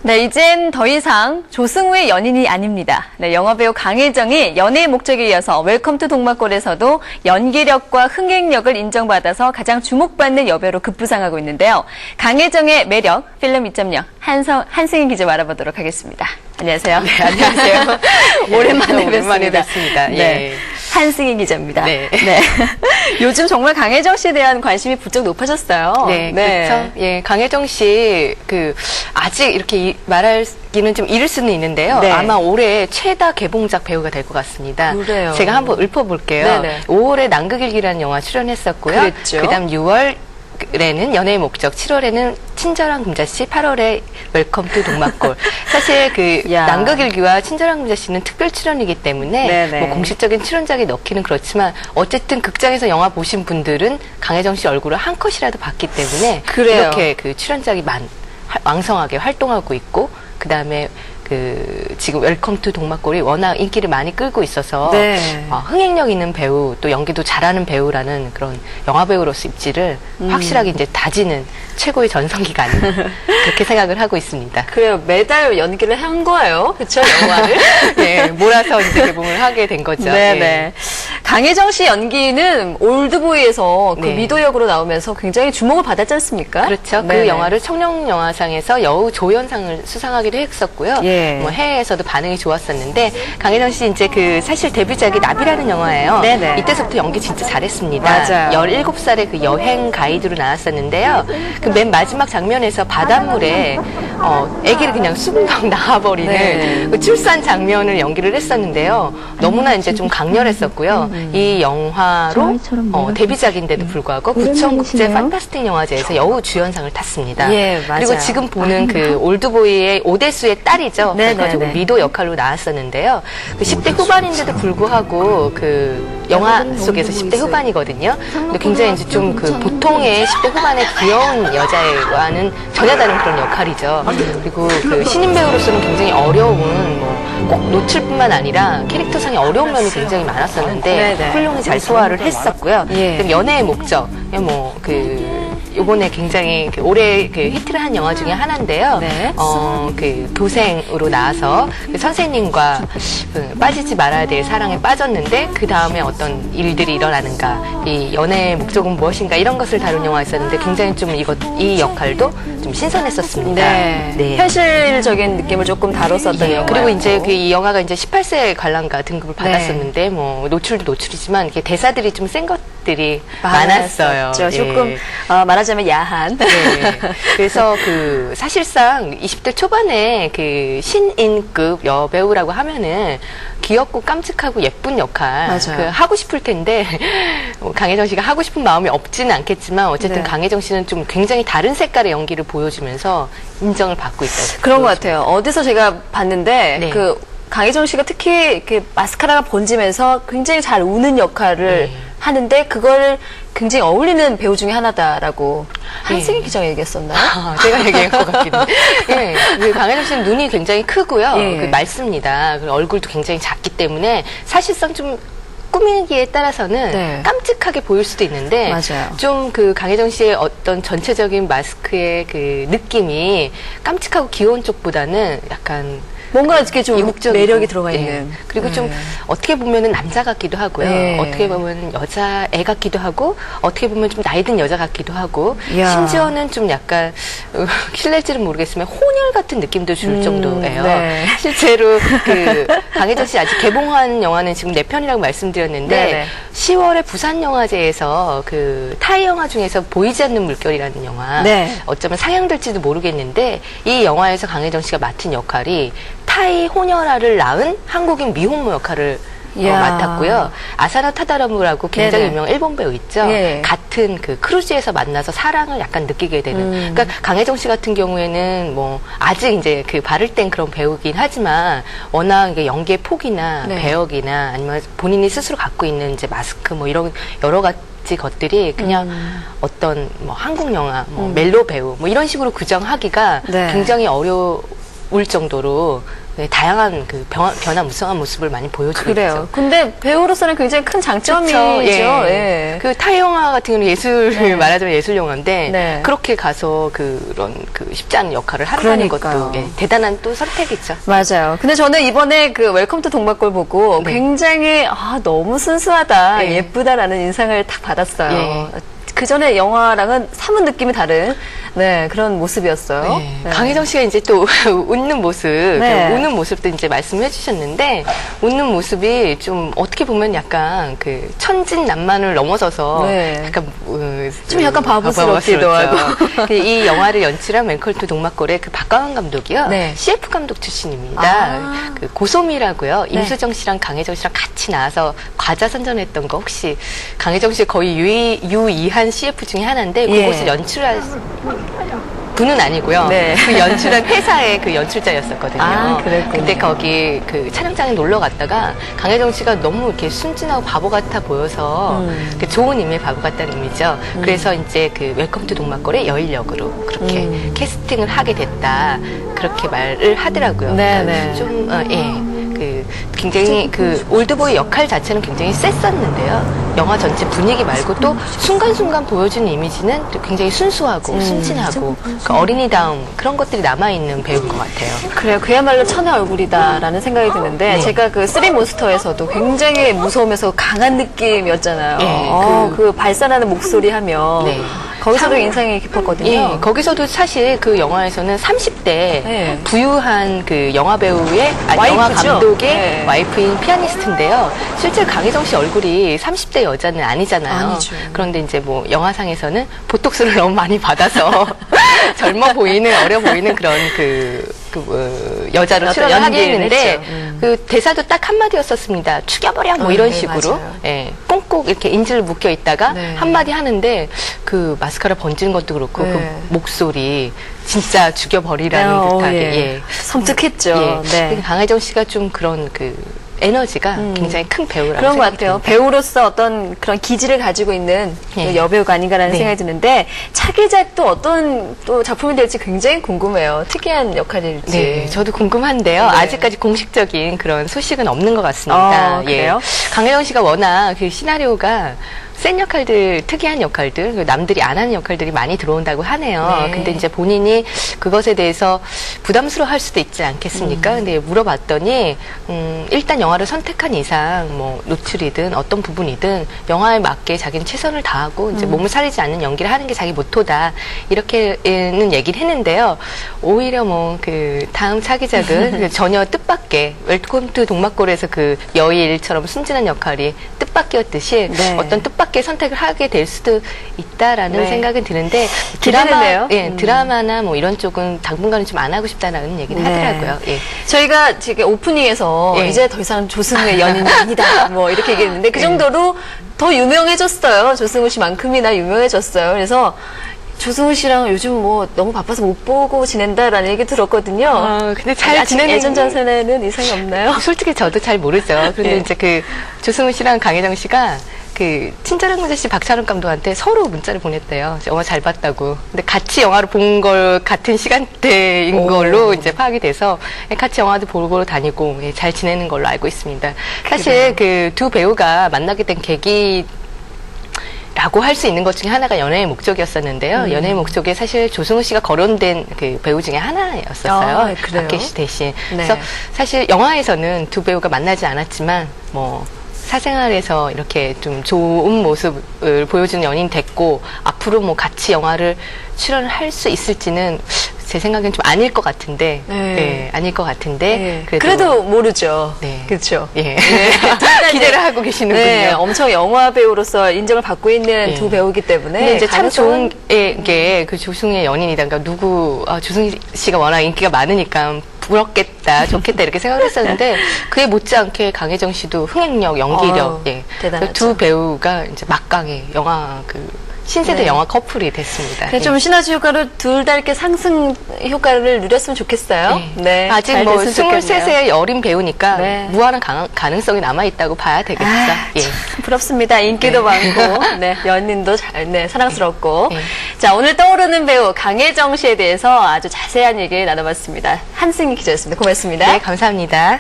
네, 이젠 더 이상 조승우의 연인이 아닙니다. 네, 영화배우 강혜정이 연애의 목적에 이어서 웰컴 투 동막골에서도 연기력과 흥행력을 인정받아서 가장 주목받는 여배우로 급부상하고 있는데요. 강혜정의 매력, 필름 2.0 한승인 기자 알아보도록 하겠습니다. 안녕하세요. 네, 안녕하세요. 오랜만에 뵙습니다. 네. 예. 한승인 기자입니다. 네. 요즘 정말 강혜정 씨에 대한 관심이 부쩍 높아졌어요. 네, 그렇죠. 예, 강혜정 씨, 아직 이렇게 말하기는 좀 이를 수는 있는데요. 네. 아마 올해 최다 개봉작 배우가 될 것 같습니다. 그래요. 제가 한번 읊어볼게요. 네네. 5월에 남극일기라는 영화 출연했었고요. 그랬죠. 그다음 6월에는 연애의 목적, 7월에는 친절한 금자씨, 8월에 웰컴 투 동막골. 사실 야. 남극일기와 친절한 금자씨는 특별 출연이기 때문에 네네. 뭐 공식적인 출연작에 넣기는 그렇지만 어쨌든 극장에서 영화 보신 분들은 강혜정 씨 얼굴을 한 컷이라도 봤기 때문에 그래요. 이렇게 출연작이 왕성하게 활동하고 있고 그다음에 지금 웰컴 투 동막골이 워낙 인기를 많이 끌고 있어서 네. 흥행력 있는 배우 또 연기도 잘하는 배우라는 그런 영화 배우로서 입지를 확실하게 이제 다지는 최고의 전성기가 아닌가 그렇게 생각을 하고 있습니다. 그래요. 매달 연기를 한 거예요. 그렇죠, 영화를. 네, 몰아서 이제 개봉을 하게 된 거죠. 네네. 예. 강혜정 씨 연기는 올드보이에서 그 네. 미도 역으로 나오면서 굉장히 주목을 받았지 않습니까? 그렇죠. 네네. 그 영화를 청룡영화상에서 여우 조연상을 수상하기도 했었고요. 예. 뭐 해외에서도 반응이 좋았었는데 강혜정 씨 이제 사실 데뷔작이 나비라는 영화예요. 네네. 이때서부터 연기 진짜 잘했습니다. 맞아요. 17살에 그 여행 가이드로 나왔었는데요. 그 맨 마지막 장면에서 바닷물에 아기를 그냥 수금방 나와버리는 네. 그 출산 장면을 연기를 했었는데요. 너무나 이제 좀 강렬했었고요. 이 영화로 데뷔작인데도 불구하고 구천국제 판타스틱 영화제에서 여우 주연상을 탔습니다. 예, 맞아요. 그리고 지금 보는 그 올드보이의 오대수의 딸이죠. 네네네. 그래가지고 미도 역할로 나왔었는데요. 그 10대 후반인데도 불구하고 영화 속에서 10대 후반이거든요. 근데 굉장히 이제 좀 보통의 10대 후반의 귀여운 여자와는 전혀 다른 그런 역할이죠. 그리고 신인 배우로서는 굉장히 어려운 꼭 노출뿐만 아니라 캐릭터상의 어려운 면이 굉장히 많았었는데 네네. 훌륭히 잘 소화를 했었고요. 예. 그럼 연애의 목적, 요번에 굉장히 올해 히트를 한 영화 중에 하나인데요. 네. 교생으로 나와서 선생님과 빠지지 말아야 될 사랑에 빠졌는데 그 다음에 어떤 일들이 일어나는가, 이 연애의 목적은 무엇인가 이런 것을 다룬 영화였었는데 굉장히 좀 이 역할도 좀 신선했었습니다. 네. 현실적인 느낌을 조금 다뤘었던 예, 영화. 그리고 이제 이 영화가 이제 18세 관람가 등급을 받았었는데 노출도 노출이지만 이렇게 대사들이 좀 센 것들이 많았어요. 예. 조금 말하자면 야한. 네. 그래서 사실상 20대 초반에 신인급 여배우라고 하면은 귀엽고 깜찍하고 예쁜 역할 맞아요. 하고 싶을 텐데 강혜정 씨가 하고 싶은 마음이 없지는 않겠지만 어쨌든 네. 강혜정 씨는 좀 굉장히 다른 색깔의 연기를 보여주면서 인정을 받고 있다. 그런 것 같아요. 어디서 제가 봤는데 네. 강혜정 씨가 특히 이렇게 마스카라가 번지면서 굉장히 잘 우는 역할을 하는데 그걸 굉장히 어울리는 배우 중에 하나다라고 한승희 기자가 얘기했었나요? 제가 얘기한 것 같기도 해요. 예, 강혜정 씨는 눈이 굉장히 크고요. 예. 맑습니다. 그리고 얼굴도 굉장히 작기 때문에 사실상 좀 꾸미기에 따라서는 네. 깜찍하게 보일 수도 있는데 맞아요. 좀 강혜정 씨의 어떤 전체적인 마스크의 느낌이 깜찍하고 귀여운 쪽보다는 약간 뭔가 이렇게 좀 이국적이고, 매력이 들어가 예. 있는. 그리고 좀 어떻게 보면은 남자 같기도 하고요. 예. 어떻게 보면 여자애 같기도 하고 어떻게 보면 좀 나이 든 여자 같기도 하고 이야. 심지어는 좀 약간 실례일지는 모르겠지만 혼혈 같은 느낌도 줄 정도예요. 네. 실제로 강혜정 씨 아직 개봉한 영화는 지금 4편이라고 말씀드렸는데 네네. 10월에 부산영화제에서 타이 영화 중에서 보이지 않는 물결이라는 영화 네. 어쩌면 상영될지도 모르겠는데 이 영화에서 강혜정 씨가 맡은 역할이 타이 호녀라를 낳은 한국인 미혼모 역할을 이야. 맡았고요. 아사나 타다라무라고 굉장히 네네. 유명한 일본 배우 있죠. 예. 같은 크루즈에서 만나서 사랑을 약간 느끼게 되는. 그러니까 강혜정 씨 같은 경우에는 아직 이제 바를 땐 그런 배우긴 하지만 워낙 이게 연기의 폭이나 네. 배역이나 아니면 본인이 스스로 갖고 있는 이제 마스크 이런 여러 가지 것들이 그냥 어떤 한국 영화 멜로 배우 이런 식으로 규정하기가 네. 굉장히 어려울 정도로 다양한 그 변화무쌍한 모습을 많이 보여주고 그래요. 있죠. 근데 배우로서는 굉장히 큰 장점이죠. 그쵸? 예. 그 타이 영화 같은 경우는 예술을 네. 말하자면 예술 영화인데 네. 그렇게 가서 그런 쉽지 않은 역할을 한다는 그러니까요. 것도 대단한 또 선택이죠. 맞아요. 근데 저는 이번에 그 웰컴 투 동막골 보고 네. 굉장히 너무 순수하다, 네. 예쁘다라는 인상을 딱 받았어요. 예. 그 전에 영화랑은 사뭇 느낌이 다른 그런 모습이었어요. 네. 네. 강혜정 씨가 이제 또 웃는 모습, 네. 우는 모습도 이제 말씀해 주셨는데, 웃는 모습이 좀 어떻게 보면 약간 그 천진난만을 넘어서서 네. 약간, 좀 약간 바보스럽기도 하고. 이 영화를 연출한 웰컴 투 동막골의 그 박광환 감독이요. 네. CF 감독 출신입니다. 아. 그 고소미라고요. 네. 임수정 씨랑 강혜정 씨랑 같이 나와서 과자 선전했던 거 혹시 강혜정 씨 거의 유의한 CF 중에 하나인데, 예. 그것을 연출할 분은 아니고요. 네. 그 연출한 회사의 그 연출자였었거든요. 아, 그랬군요. 근데 거기 그 촬영장에 놀러 갔다가 강혜정 씨가 너무 이렇게 순진하고 바보 같아 보여서 그 좋은 의미의 바보 같다는 의미죠. 그래서 이제 그 웰컴 투 동막골의 여일 역으로 그렇게 캐스팅을 하게 됐다. 그렇게 말을 하더라고요. 네, 그러니까 네. 좀 굉장히 그 올드보이 역할 자체는 굉장히 셌었는데요. 영화 전체 분위기 말고 또 순간순간 보여주는 이미지는 또 굉장히 순수하고 순진하고 그 어린이다움 그런 것들이 남아있는 배우인 것 같아요. 그래요. 그야말로 천의 얼굴이다라는 생각이 드는데 네. 제가 그 쓰리 몬스터에서도 굉장히 무서우면서 강한 느낌이었잖아요. 네, 그 발산하는 목소리 하면 네. 거기서도 인상이 깊었거든요. 예, 거기서도 사실 그 영화에서는 30대 네. 부유한 그 영화 배우의 영화 와이프죠? 감독의 네. 와이프인 피아니스트인데요. 실제로 강혜정 씨 얼굴이 30대 여자는 아니잖아요. 아니죠. 그런데 이제 뭐 영화상에서는 보톡스를 너무 많이 받아서 젊어 보이는 어려 보이는 그런 여자로 어떤 출연을 하게 연기를 했는데 했죠. 그 대사도 딱 한마디였었습니다. 죽여버려 뭐 이런 네, 식으로 맞아요. 예, 꽁꽁 이렇게 인질 묶여 있다가 네. 한마디 하는데 그 마스카라 번지는 것도 그렇고 네. 그 목소리 진짜 죽여버리라는 듯하게 예. 섬뜩했죠. 예. 네. 강혜정 씨가 좀 그런 그 에너지가 굉장히 큰 배우라고 그런 것 생각이 같아요. 듭니다. 배우로서 어떤 그런 기질을 가지고 있는 예. 그 여배우가 아닌가라는 네. 생각이 드는데 차기작도 어떤 또 작품이 될지 굉장히 궁금해요. 특이한 역할일지. 네, 저도 궁금한데요. 네. 아직까지 공식적인 그런 소식은 없는 것 같습니다. 그래요? 강혜정 씨가 워낙 그 시나리오가 센 역할들, 특이한 역할들, 남들이 안 하는 역할들이 많이 들어온다고 하네요. 네. 근데 이제 본인이 그것에 대해서 부담스러워 할 수도 있지 않겠습니까? 근데 물어봤더니, 일단 영화를 선택한 이상, 뭐, 노출이든 어떤 부분이든 영화에 맞게 자기는 최선을 다하고, 이제 몸을 사리지 않는 연기를 하는 게 자기 모토다. 이렇게는 얘기를 했는데요. 오히려 뭐, 그, 다음 차기작은 전혀 뜻밖의, 웰컴 투 동막골에서 그 여일처럼 순진한 역할이 뜻밖이었듯이 네. 어떤 뜻밖의 선택을 하게 될 수도 있다라는 네. 생각은 드는데 기대되네요. 드라마나 뭐 이런 쪽은 당분간은 좀 안 하고 싶다라는 얘기를 네. 하더라고요. 예. 저희가 지금 오프닝에서 예. 이제 더 이상 조승우의 연인이 아니다. 뭐 이렇게 얘기했는데 그 정도로 더 유명해졌어요. 조승우 씨만큼이나 유명해졌어요. 그래서 조승우 씨랑 요즘 뭐 너무 바빠서 못 보고 지낸다라는 얘기 들었거든요. 근데 잘 아직 지내는 예전 전세는 이상이 없나요? 솔직히 저도 잘 모르죠. 그런데 예. 이제 그 조승우 씨랑 강혜정 씨가 그 친절한 문제 씨 박찬욱 감독한테 서로 문자를 보냈대요. 영화 잘 봤다고. 근데 같이 영화를 본 걸 같은 시간대인 오. 걸로 이제 파악이 돼서 같이 영화도 보러 다니고 잘 지내는 걸로 알고 있습니다. 사실 그 두 배우가 만나게 된 계기 라고 할 수 있는 것 중에 하나가 연애의 목적이었었는데요. 연애의 목적에 사실 조승우 씨가 거론된 그 배우 중에 하나였었어요. 아, 그래요? 박계시 대신. 네. 그래서 사실 영화에서는 두 배우가 만나지 않았지만 뭐 사생활에서 이렇게 좀 좋은 모습을 보여주는 연인이 됐고 앞으로 뭐 같이 영화를 출연을 할 수 있을지는 제 생각엔 좀 아닐 것 같은데, 네. 아닐 것 같은데 그래도 모르죠. 네. 그렇죠. 예. 기대를 하고 계시는군요. 네, 엄청 영화 배우로서 인정을 받고 있는 예. 두 배우이기 때문에. 근데 이제 참 가능성은- 좋은 게 그 조승우의 연인이다. 그러니까 조승우 씨가 워낙 인기가 많으니까 부럽겠다, 좋겠다 이렇게 생각을 했었는데 그에 못지않게 강혜정 씨도 흥행력, 연기력, 대단하죠. 두 배우가 이제 막강히 영화 그 신세대 네. 영화 커플이 됐습니다. 네, 좀 시너지 효과로 둘 다 이렇게 상승 효과를 누렸으면 좋겠어요. 네. 아직 잘 뭐 됐으면 좋겠네요. 23세의 어린 배우니까 네. 무한한 가능성이 남아있다고 봐야 되겠죠. 예. 부럽습니다. 인기도 많고, 네, 연인도 사랑스럽고. 네. 자, 오늘 떠오르는 배우 강혜정 씨에 대해서 아주 자세한 얘기 나눠봤습니다. 한승희 기자였습니다. 고맙습니다. 네, 감사합니다.